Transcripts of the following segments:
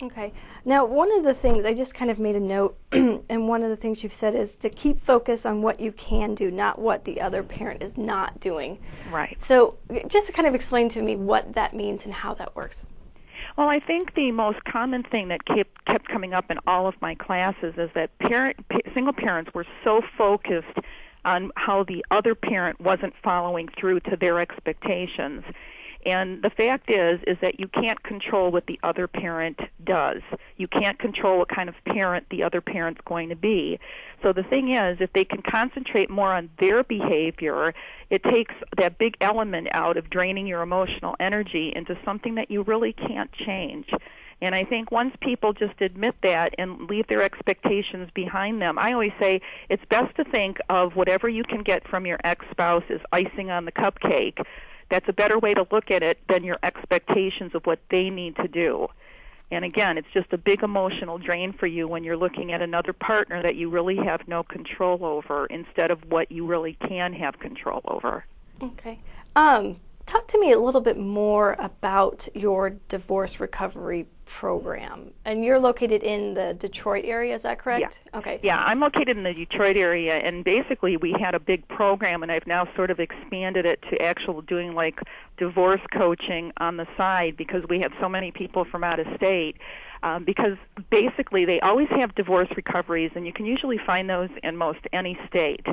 Okay. Now, one of the things I just kind of made a note, and one of the things you've said is to keep focus on what you can do, not what the other parent is not doing. Right. So just to kind of explain to me what that means and how that works. Well, I think the most common thing that kept coming up in all of my classes is that single parents were so focused on how the other parent wasn't following through to their expectations. And the fact is that you can't control what the other parent does. You can't control what kind of parent the other parent's going to be. So the thing is, if they can concentrate more on their behavior, it takes that big element out of draining your emotional energy into something that you really can't change. And I think once people just admit that and leave their expectations behind them, I always say it's best to think of whatever you can get from your ex-spouse as icing on the cupcake. That's a better way to look at it than your expectations of what they need to do. And again, it's just a big emotional drain for you when you're looking at another partner that you really have no control over instead of what you really can have control over. Okay. Talk to me a little bit more about your divorce recovery program. And you're located in the Detroit area, is that correct? Yeah. Okay. Yeah, I'm located in the Detroit area, and basically we had a big program, and I've now sort of expanded it to actual doing like divorce coaching on the side because we have so many people from out of state. Because basically they always have divorce recoveries, and you can usually find those in most any state.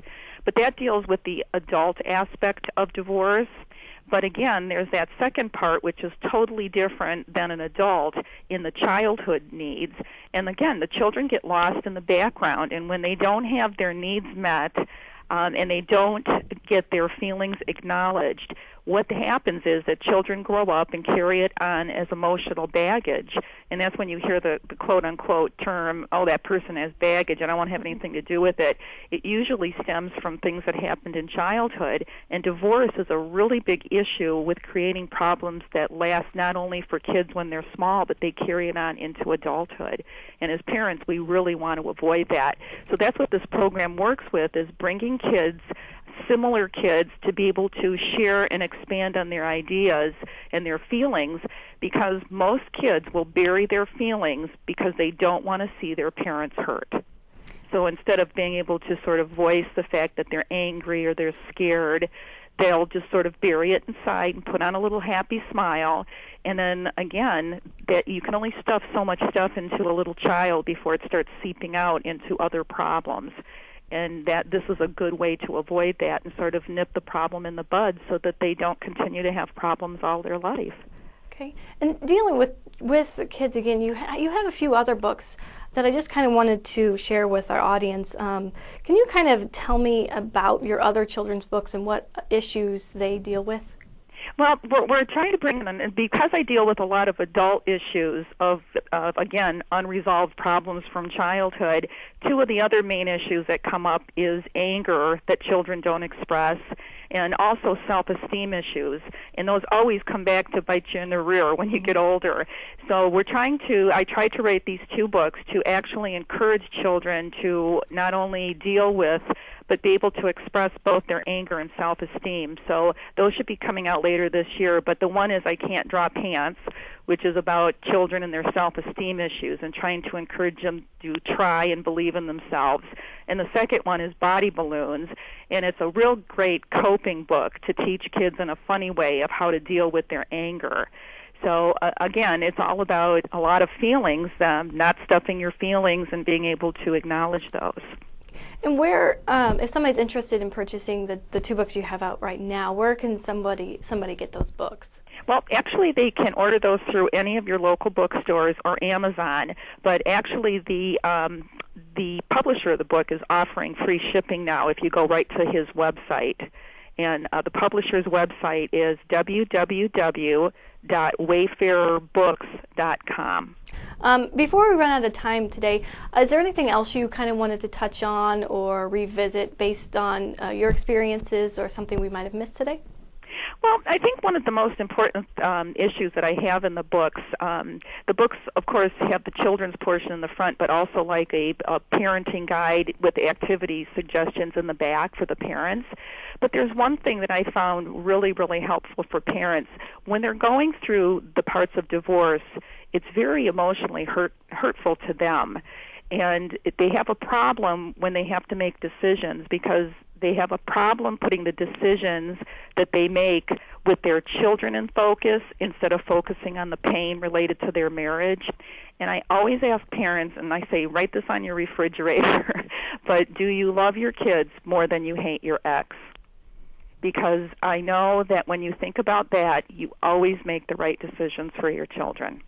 But that deals with the adult aspect of divorce. But again, there's that second part, which is totally different than an adult in the childhood needs. And again, the children get lost in the background, and when they don't have their needs met and they don't get their feelings acknowledged, what happens is that children grow up and carry it on as emotional baggage. And that's when you hear the quote-unquote term, oh, that person has baggage, and I won't have anything to do with it. It usually stems from things that happened in childhood. And divorce is a really big issue with creating problems that last not only for kids when they're small, but they carry it on into adulthood. And as parents, we really want to avoid that. So that's what this program works with, is bringing kids, similar kids, to be able to share and expand on their ideas and their feelings, because most kids will bury their feelings because they don't want to see their parents hurt. So instead of being able to sort of voice the fact that they're angry or they're scared, they'll just sort of bury it inside and put on a little happy smile. And then again, that you can only stuff so much stuff into a little child before it starts seeping out into other problems. And that this is a good way to avoid that and sort of nip the problem in the bud so that they don't continue to have problems all their life. Okay. And dealing with the kids again, you have a few other books that I just kind of wanted to share with our audience. Can you kind of tell me about your other children's books and what issues they deal with? Well, we're trying to bring them, and because I deal with a lot of adult issues of again, unresolved problems from childhood, two of the other main issues that come up is anger that children don't express, and also self-esteem issues. And those always come back to bite you in the rear when you get older. So I try to write these two books to actually encourage children to not only deal with but be able to express both their anger and self-esteem. So those should be coming out later this year. But the one is I Can't Draw Pants, which is about children and their self-esteem issues and trying to encourage them to try and believe in themselves. And the second one is Body Balloons, and it's a real great coping book to teach kids in a funny way of how to deal with their anger. So again, it's all about a lot of feelings, not stuffing your feelings and being able to acknowledge those. And where, if somebody's interested in purchasing the two books you have out right now, where can somebody get those books? Well, actually, they can order those through any of your local bookstores or Amazon. But actually, the publisher of the book is offering free shipping now if you go right to his website. And the publisher's website is www.wayfarerbooks.com. Before we run out of time today, is there anything else you kind of wanted to touch on or revisit based on your experiences or something we might have missed today? Well, I think one of the most important issues that I have in the books, of course, have the children's portion in the front, but also like a parenting guide with activity suggestions in the back for the parents. But there's one thing that I found really, really helpful for parents. When they're going through the parts of divorce, it's very emotionally hurtful to them. And they have a problem when they have to make decisions, because they have a problem putting the decisions that they make with their children in focus instead of focusing on the pain related to their marriage. And I always ask parents, and I say, write this on your refrigerator, but do you love your kids more than you hate your ex? Because I know that when you think about that, you always make the right decisions for your children.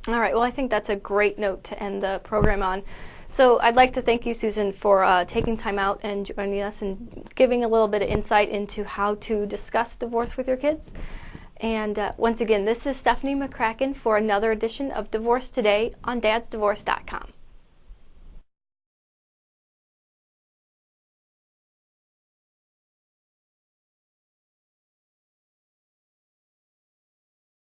All right. Well, I think that's a great note to end the program on. So I'd like to thank you, Susan, for taking time out and joining us and giving a little bit of insight into how to discuss divorce with your kids. And once again, this is Stephanie McCracken for another edition of Divorce Today on DadsDivorce.com.